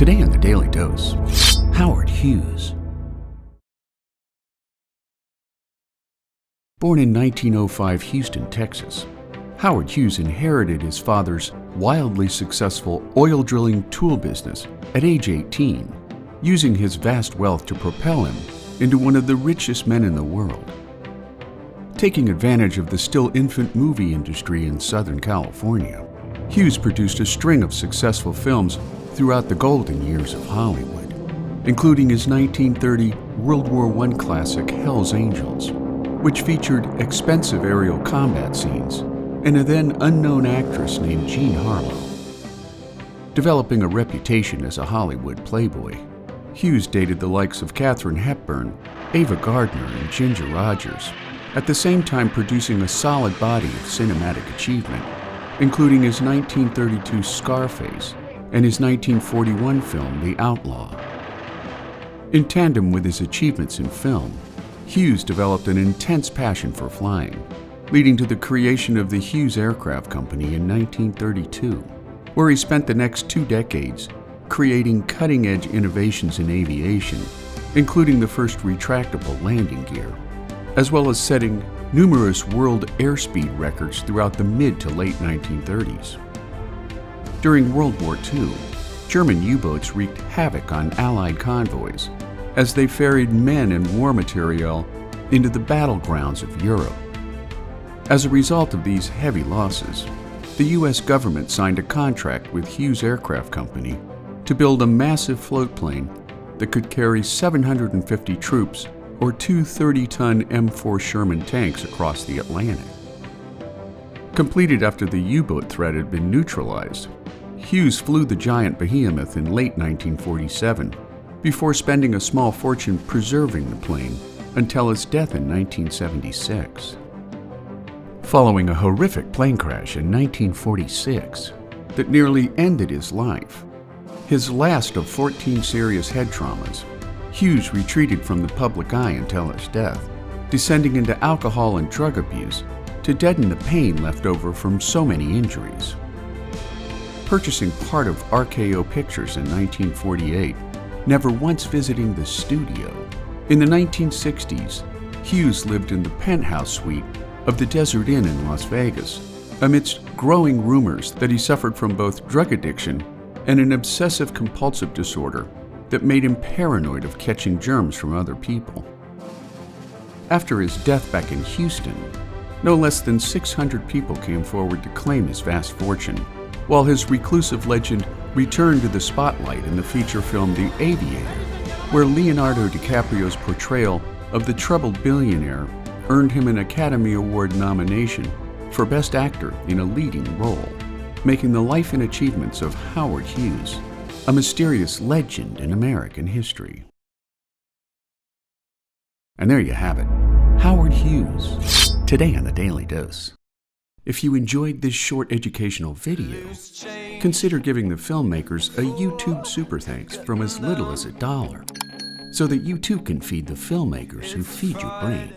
Today on the Daily Dose, Howard Hughes. Born in 1905 Houston, Texas, Howard Hughes inherited his father's wildly successful oil drilling tool business at age 18, using his vast wealth to propel him into one of the richest men in the world. Taking advantage of the still infant movie industry in Southern California, Hughes produced a string of successful films throughout the golden years of Hollywood, including his 1930 World War I classic Hell's Angels, which featured expensive aerial combat scenes and a then unknown actress named Jean Harlow. Developing a reputation as a Hollywood playboy, Hughes dated the likes of Katharine Hepburn, Ava Gardner, and Ginger Rogers, at the same time producing a solid body of cinematic achievement, including his 1932 Scarface and his 1941 film The Outlaw. In tandem with his achievements in film, Hughes developed an intense passion for flying, leading to the creation of the Hughes Aircraft Company in 1932, where he spent the next 2 decades creating cutting-edge innovations in aviation, including the first retractable landing gear, as well as setting numerous world airspeed records throughout the mid to late 1930s. During World War II, German U-boats wreaked havoc on Allied convoys as they ferried men and war material into the battlegrounds of Europe. As a result of these heavy losses, the U.S. government signed a contract with Hughes Aircraft Company to build a massive floatplane that could carry 750 troops or 2 30-ton M4 Sherman tanks across the Atlantic. Completed after the U-boat threat had been neutralized, Hughes flew the giant behemoth in late 1947 before spending a small fortune preserving the plane until his death in 1976. Following a horrific plane crash in 1946 that nearly ended his life, his last of 14 serious head traumas, Hughes retreated from the public eye until his death, descending into alcohol and drug abuse to deaden the pain left over from so many injuries. Purchasing part of RKO Pictures in 1948, never once visiting the studio, in the 1960s, Hughes lived in the penthouse suite of the Desert Inn in Las Vegas, amidst growing rumors that he suffered from both drug addiction and an obsessive-compulsive disorder that made him paranoid of catching germs from other people. After his death back in Houston, no less than 600 people came forward to claim his vast fortune, while his reclusive legend returned to the spotlight in the feature film The Aviator, where Leonardo DiCaprio's portrayal of the troubled billionaire earned him an Academy Award nomination for Best Actor in a leading role, making the life and achievements of Howard Hughes a mysterious legend in American history. And there you have it, Howard Hughes, today on the Daily Dose. If you enjoyed this short educational video, consider giving the filmmakers a YouTube super thanks from as little as $1, so that you too can feed the filmmakers who feed your brain.